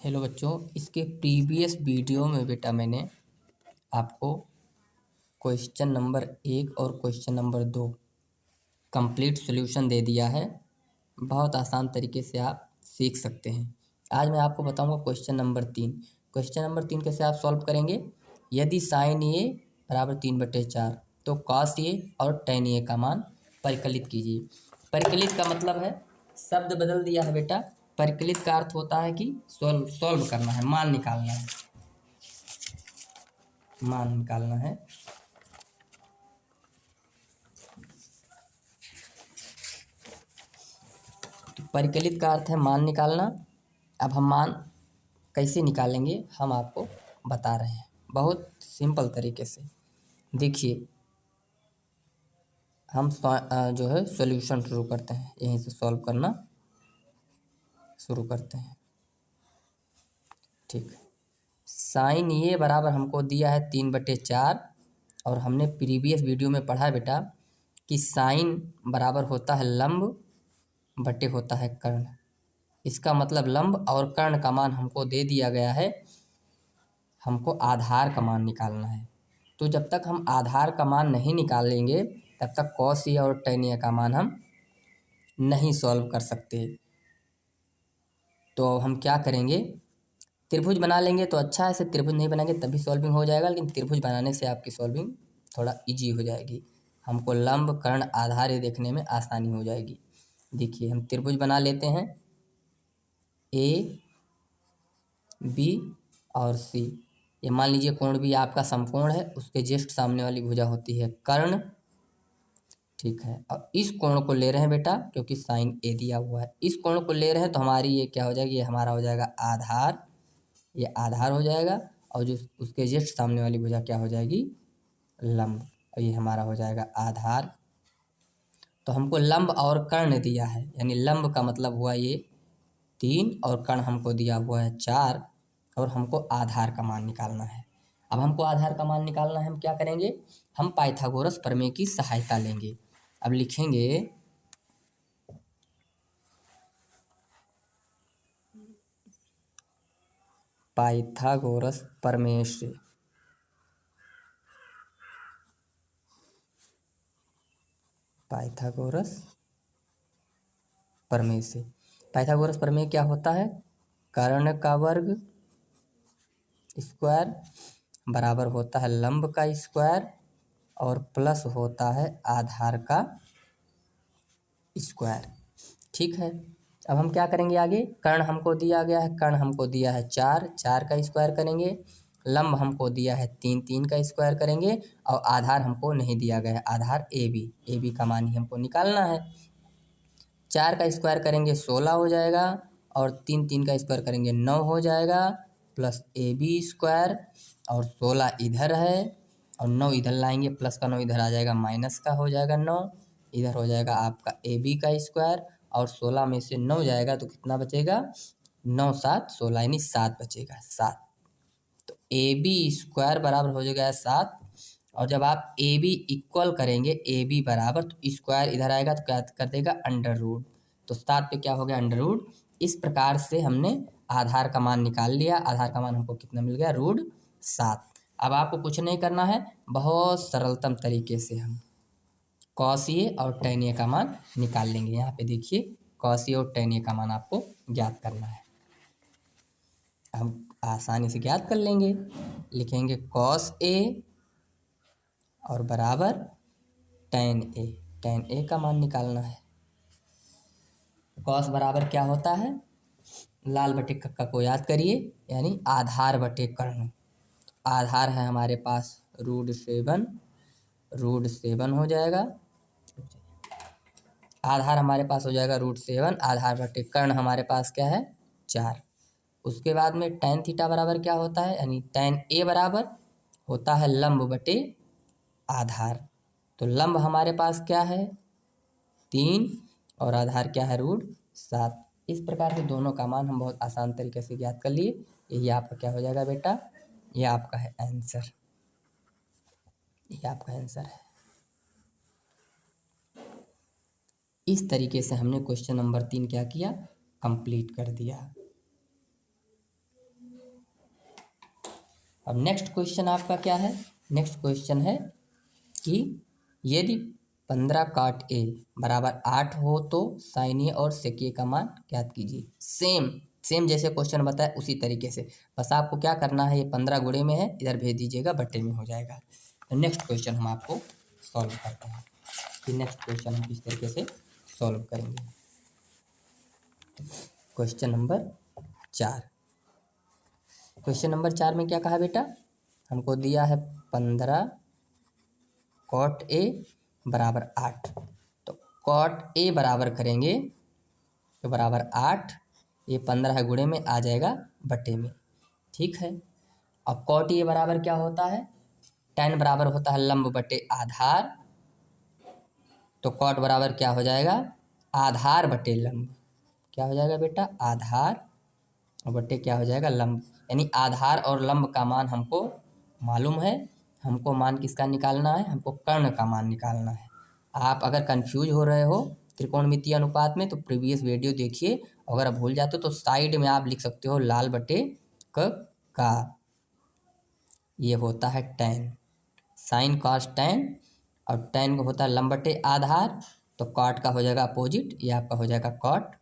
Hello बच्चों, इसके previous video में बेटा मैंने आपको क्वेश्चन नंबर 1 और क्वेश्चन नंबर 2 कंप्लीट सॉल्यूशन दे दिया है। बहुत आसान तरीके से आप सीख सकते हैं। आज मैं आपको बताऊंगा क्वेश्चन नंबर 3। क्वेश्चन नंबर 3 कैसे आप सॉल्व करेंगे। यदि साइन ए बराबर 3/4 तो कॉस ए और टेन ए का मान परिकलित कीजिए। परिकलित का मतलब है शब्द बदल दिया है बेटा। परिकलित का अर्थ होता है कि सॉल्व करना है, मान निकालना है, मान निकालना है। तो परिकलित का अर्थ है मान निकालना। अब हम मान कैसे निकालेंगे हम आपको बता रहे हैं बहुत सिंपल तरीके से। देखिए, हम जो है सॉल्यूशन शुरू करते हैं, यहीं से सॉल्व करना शुरू करते हैं। ठीक, साइन ये बराबर हमको दिया है 3/4 और हमने प्रीवियस वीडियो में पढ़ा बेटा कि साइन बराबर होता है लंब बटे होता है कर्ण। इसका मतलब लंब और कर्ण का मान हमको दे दिया गया है, हमको आधार का मान निकालना है। तो जब तक हम आधार का मान नहीं निकालेंगे तब तक कॉस ए और टेन ए का मान हम नहीं सॉल्व कर सकते। तो हम क्या करेंगे, त्रिभुज बना लेंगे तो अच्छा है। ऐसे त्रिभुज नहीं बनाएंगे तभी सॉल्विंग हो जाएगा, लेकिन त्रिभुज बनाने से आपकी सॉल्विंग थोड़ा इजी हो जाएगी। हमको लंब कर्ण आधार ये देखने में आसानी हो जाएगी। देखिए, हम त्रिभुज बना लेते हैं, ए बी और सी। ये मान लीजिए कोण भी आपका समकोण है, उसके जस्ट सामने वाली भुजा होती है कर्ण। ठीक है, अब इस कोण को ले रहे हैं बेटा क्योंकि साइन ए दिया हुआ है। इस कोण को ले रहे हैं तो हमारी ये क्या हो जाएगी, ये हमारा हो जाएगा आधार। ये आधार हो जाएगा और जो उसके जस्ट सामने वाली भुजा क्या हो जाएगी, लंब। और ये हमारा हो जाएगा आधार। तो हमको लंब और कर्ण दिया है, यानी लंब का मतलब हुआ ये 3 और कर्ण हमको दिया हुआ है 4 और हमको आधार का मान निकालना है। अब हमको आधार का मान निकालना है, हम क्या करेंगे, हम पाइथागोरस प्रमेय की सहायता लेंगे। अब लिखेंगे पाइथागोरस प्रमेय से पाइथागोरस प्रमेय से पाइथागोरस प्रमेय क्या होता है, कर्ण का वर्ग स्क्वायर बराबर होता है लंब का स्क्वायर और प्लस होता है आधार का स्क्वायर। ठीक है, अब हम क्या करेंगे आगे, कर्ण हमको दिया गया है, कर्ण हमको दिया है 4, 4 का स्क्वायर करेंगे। लंब हमको दिया है 3, 3 का स्क्वायर करेंगे और आधार हमको नहीं दिया गया है, आधार ए बी का मान ही हमको निकालना है। 4 का स्क्वायर करेंगे 16 हो जाएगा और 3, 3 का स्क्वायर करेंगे 9 हो जाएगा, प्लस ए बी स्क्वायर और 16 इधर है और 9 इधर लाएंगे, प्लस का 9 इधर आ जाएगा, माइनस का हो जाएगा 9, इधर हो जाएगा आपका ए बी का स्क्वायर और 16 में से 9 जाएगा तो कितना बचेगा, 9 7 16 यानी 7 बचेगा, 7। तो ए बी स्क्वायर बराबर हो जाएगा 7 और जब आप ए बी इक्वल करेंगे ए बी बराबर तो स्क्वायर इधर आएगा तो क्या कर देगा, अंडर रूट। तो 7 पे क्या हो गया, अंडर रूट। इस प्रकार से हमने आधार का मान निकाल लिया। आधार का मान हमको कितना मिल गया, √7। अब आपको कुछ नहीं करना है, बहुत सरलतम तरीके से हम कॉस ए और टेन ए का मान निकाल लेंगे। यहाँ पे देखिए, कॉस ए और टेन ए का मान आपको ज्ञात करना है। हम आसानी से ज्ञात कर लेंगे, लिखेंगे कॉस ए और बराबर टेन ए का मान निकालना है। कॉस बराबर क्या होता है, लाल बटे कक्का को याद करिए, यानी आधार बटे कर्ण। आधार है हमारे पास √7 हो जाएगा। आधार हमारे पास हो जाएगा √7, आधार बटे कर्ण हमारे पास क्या है, 4। उसके बाद में tan थीटा बराबर क्या होता है, यानी tan ए बराबर होता है लंब बटे आधार। तो लंब हमारे पास क्या है, 3 और आधार क्या है, √7। इस प्रकार से दोनों का मान हम बहुत आसान तरीके से ज्ञात कर लिए। यही आपका क्या हो जाएगा बेटा, ये आपका है आंसर, ये आपका आंसर है। इस तरीके से हमने क्वेश्चन नंबर 3 क्या किया, कंप्लीट कर दिया। अब नेक्स्ट क्वेश्चन आपका क्या है, नेक्स्ट क्वेश्चन है कि यदि 15 काट ए बराबर 8 हो तो साइन ए और सेक ए का मान ज्ञात कीजिए। सेम सेम जैसे क्वेश्चन बताया उसी तरीके से, बस आपको क्या करना है, ये 15 गुणे में है, इधर भेज दीजिएगा, बट्टे में हो जाएगा। तो नेक्स्ट क्वेश्चन हम आपको सॉल्व करते हैं कि नेक्स्ट क्वेश्चन हम किस तरीके से सॉल्व करेंगे। क्वेश्चन नंबर 4, क्वेश्चन नंबर 4 में क्या कहा बेटा, हमको दिया है 15 कॉट ए बराबर 8, तो कॉट ए बराबर करेंगे तो बराबर 8, ये 15 गुणे में आ जाएगा बटे में, ठीक है। अब कॉट ए बराबर क्या होता है, tan बराबर होता है लंब बटे आधार, तो कॉट बराबर क्या हो जाएगा, आधार बटे लंब, क्या हो जाएगा बेटा, आधार और बटे क्या हो जाएगा, लंब। यानी आधार और लंब का मान हमको मालूम है, हमको मान किसका निकालना है, हमको कर्ण का मान निकालना है। आप अगर कंफ्यूज हो रहे हो त्रिकोणमितीय अनुपात में तो प्रीवियस वीडियो देखिए, अगर आप भूल जाते हो तो साइड में आप लिख सकते हो लाल बटे क का, ये होता है tan, साइन कॉस tan, और tan को होता है लंब बटे आधार, तो कॉट का हो जाएगा अपोजिट, ये आपका हो जाएगा कॉट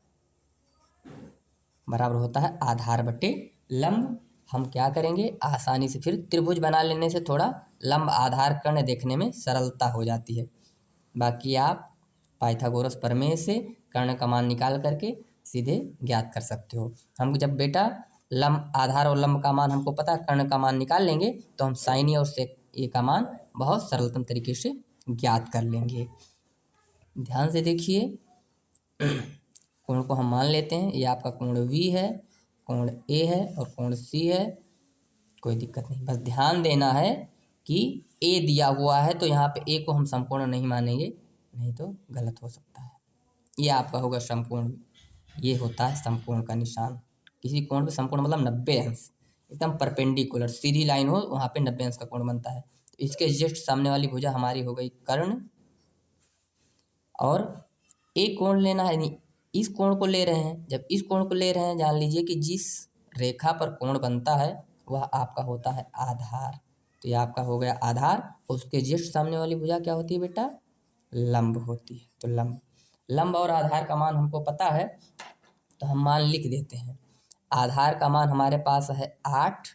बराबर होता है आधार बटे लंब। हम क्या करेंगे, आसानी से फिर त्रिभुज बना लेने से थोड़ा लंब आधार कर्ण देखने में सरलता हो जाती है। बाकी आप पाइथागोरस प्रमेय से कर्ण का मान निकाल करके सीधे ज्ञात कर सकते हो। हम जब बेटा लंब आधार और लंब का मान हमको पता है, कर्ण का मान निकाल लेंगे तो हम साइन ए और सेक ए का मान बहुत सरलतम तरीके से ज्ञात कर लेंगे। ध्यान से देखिए, कोण को हम मान लेते हैं, ये आपका कोण V है, कोण A है और कोण C है, कोई दिक्कत नहीं, बस ध्यान देना है कि A दिया हुआ है तो यहाँ पे A को हम समकोण नहीं मानेंगे, नहीं तो गलत हो सकता है। ये आपका होगा समकोण, ये होता है समकोण का निशान। किसी कोण पे समकोण मतलब 90 अंश, एकदम परपेंडिकुलर सीधी लाइन हो वहाँ पे 90 अंश का कोण बनता है। तो इसके जस्ट सामने वाली भुजा हमारी हो गई कर्ण, और एक कोण लेना है, नहीं इस कोण को ले रहे हैं, जब इस कोण को ले रहे हैं जान लीजिए कि जिस रेखा पर कोण बनता है वह आपका होता है आधार, तो ये आपका हो गया आधार, उसके जस्ट सामने वाली भुजा क्या होती है बेटा, लंब होती है। तो लंब लंब और आधार का मान हमको पता है, तो हम मान लिख देते हैं। आधार का मान हमारे पास है 8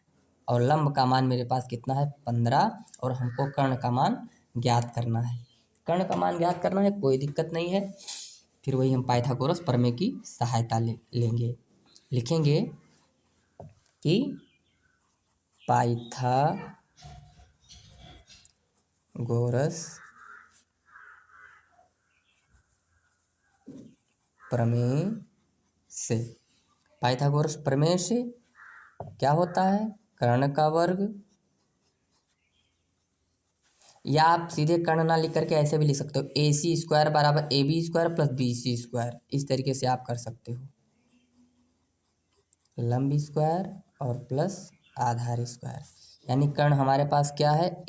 और लंब का मान मेरे पास कितना है 15, और हमको कर्ण का मान ज्ञात करना है। कर्ण का मान ज्ञात करना है, कोई दिक्कत नहीं है, फिर वही हम पाइथागोरस प्रमेय की सहायता लेंगे। लिखेंगे कि पाइथागोरस प्रमेय से, पाइथागोरस प्रमेय से क्या होता है, कर्ण का वर्ग, या आप सीधे कर्ण ना लिख करके ऐसे भी लिख सकते हो, AC² बराबर AB² प्लस BC², इस तरीके से आप कर सकते हो, लंब स्क्वायर और प्लस आधार स्क्वायर। यानी कर्ण हमारे पास क्या है,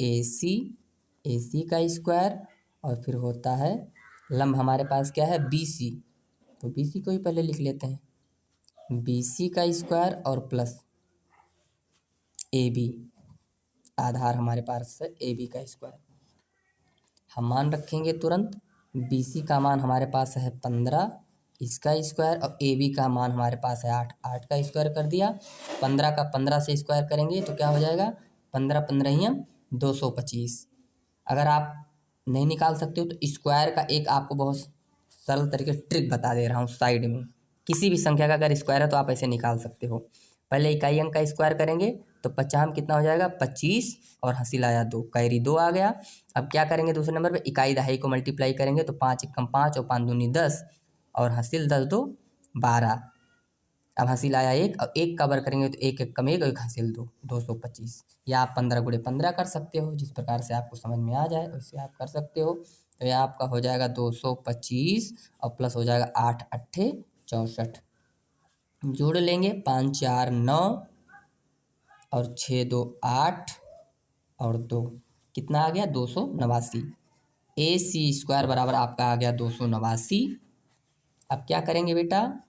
AC का स्क्वायर, और फिर होता है लंब हमारे पास क्या है BC, तो BC को ही पहले लिख लेते हैं, BC का स्क्वायर और प्लस AB, आधार हमारे पास है AB का स्क्वायर। हम मान रखेंगे तुरंत, BC का मान हमारे पास है 15, इसका स्क्वायर, और AB का मान हमारे पास है 8, 8 का स्क्वायर कर दिया, 15 का 15 से स्क्वायर करेंगे तो क्या हो जाएगा, 15 15 225। अगर आप नहीं निकाल सकते हो तो स्क्वायर का एक आपको बहुत सरल तरीके से ट्रिक बता दे रहा हूँ, साइड में किसी भी संख्या का अगर स्क्वायर है तो आप ऐसे निकाल सकते हो। पहले इकाई अंक का स्क्वायर करेंगे तो 50 में कितना हो जाएगा 25, और हंसी लाया 2, कैरी 2 आ गया। अब क्या करेंगे, दूसरे नंबर पे इकाई दहाई को मल्टीप्लाई करेंगे तो 5 एकम 5 और 5 दूनी 10, और हासिल 10 2 12। अब हासिल आया 1, और 1 का वर्ग करेंगे तो 1 एकम 1 और 1 हासिल 2, 225। या आप 15 गुणे 15 कर सकते हो, जिस प्रकार से आपको समझ में आ जाए वैसे आप कर सकते हो। तो यह आपका हो जाएगा 225 और प्लस हो जाएगा 8 8 64, जोड़ लेंगे 5 4 9 और 6 2 8 और 2, कितना आ गया 289। AC² बराबर आपका आ गया 289। अब क्या करेंगे बेटा,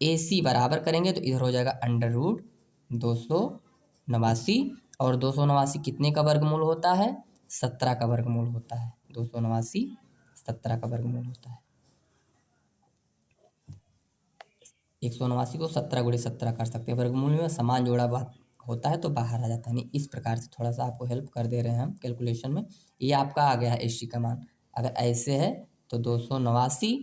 AC बराबर करेंगे तो इधर हो जाएगा √289, और 289 कितने का वर्गमूल होता है? 17 का वर्गमूल होता है। 289 17 का वर्गमूल होता है। 189 को 17 गुणे 17 कर सकते हैं। वर्गमूल में समान जोड़ा बात होता है तो बाहर आ जाता है। नहीं, इस प्रकार से थोड़ा सा आपको हेल्प कर दे रहे हैं हम कैलकुलेशन में। ये आपका आ गया है एस सी का मान। अगर ऐसे है तो 289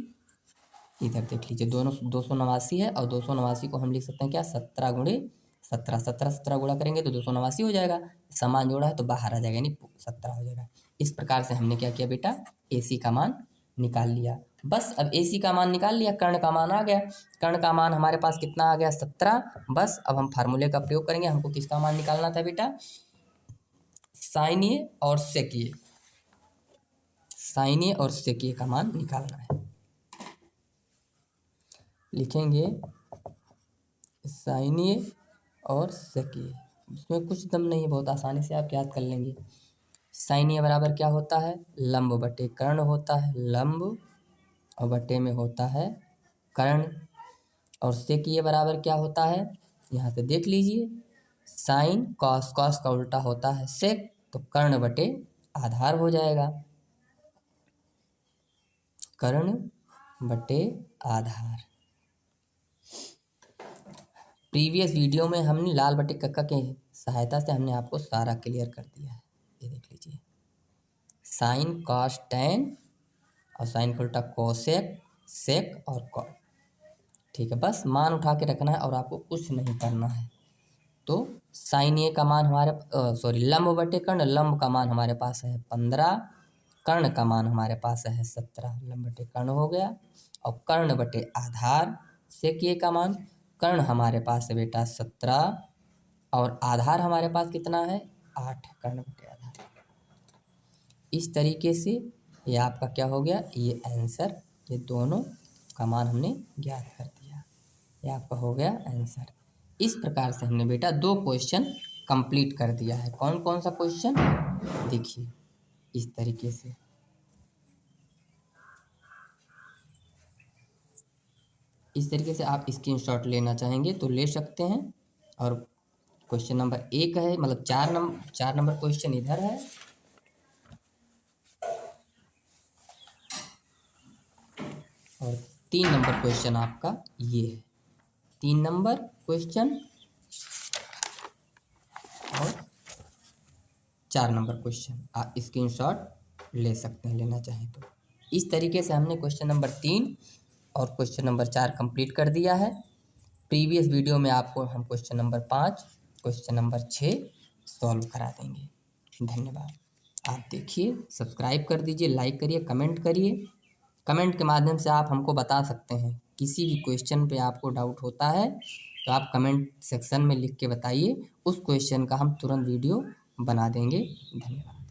इधर देख लीजिए, दोनों 289 है और 289 को हम लिख सकते हैं क्या? 17 गुणे 17। 17 गुणा करेंगे तो 289 हो जाएगा। समान जोड़ा है तो बाहर आ जाएगा, यानी 17 हो जाएगा। इस प्रकार से हमने क्या किया बेटा? AC का मान निकाल लिया। बस अब AC का मान निकाल लिया, कर्ण का मान आ गया। कर्ण का मान हमारे पास कितना आ गया? 17। बस अब हम फार्मूले का प्रयोग करेंगे। हमको किसका मान निकालना था बेटा? साइनिए और सेकिए। साइनिए और सेकिए का मान निकालना है। लिखेंगे साइनिए और सेकिए। इसमें कुछ दम नहीं है, बहुत आसानी से आप याद कर लेंगे। साइनिए बराबर क्या होता है? लंब बटे कर्ण होता है। लंब और बटे में होता है कर्ण। और सेकिए बराबर क्या होता है? यहाँ से देख लीजिए, साइन कॉस, कॉस का उल्टा होता है सेक, तो कर्ण बटे आधार हो जाएगा। कर्ण बटे आधार। प्रीवियस वीडियो में हमने लाल बटे कक्का के सहायता से हमने आपको सारा क्लियर कर दिया है। ये देख लीजिए, साइन कॉस टैन और साइन का उल्टा कोसेक, सेक और कॉट। ठीक है, बस मान उठा के रखना है और आपको कुछ नहीं करना है। तो साइन ए का मान हमारे लंब बटे कर्ण, लंब का मान हमारे पास है 15, कर्ण का मान हमारे पास है 17। लंब बटे कर्ण हो गया और कर्ण बटे आधार सेक ए का मान। कर्ण हमारे पास है बेटा 17 और आधार हमारे पास कितना है? 8। कर्ण बटे आधार। इस तरीके से ये आपका क्या हो गया? ये आंसर, ये दोनों का मान हमने ज्ञात कर दिया। ये आपका हो गया आंसर। इस प्रकार से हमने बेटा 2 क्वेश्चन कंप्लीट कर दिया है। कौन कौन सा क्वेश्चन? देखिए इस तरीके से। इस तरीके से आप स्क्रीनशॉट लेना चाहेंगे तो ले सकते हैं। और क्वेश्चन नंबर 1 है, मतलब 4 नंबर क्वेश्चन इधर है और 3 नंबर क्वेश्चन आपका ये है। 3 नंबर क्वेश्चन और 4 नंबर क्वेश्चन आप स्क्रीनशॉट ले सकते हैं, लेना चाहें तो। इस तरीके से हमने क्वेश्चन नंबर 3 और क्वेश्चन नंबर 4 कंप्लीट कर दिया है। प्रीवियस वीडियो में आपको हम question number 5, question number 6 solve करा देंगे। धन्यवाद। आप देखिए, सब्सक्राइब कर दीजिए, लाइक करिए, कमेंट करिए। कमेंट के माध्यम से आप हमको बता सकते हैं, किसी भी क्वेश्चन पे आपको डाउट होता है तो आप कमेंट सेक्शन में लिख के बताइए। उस क्वेश्चन का हम तुरंत वीडियो बना देंगे। धन्यवाद।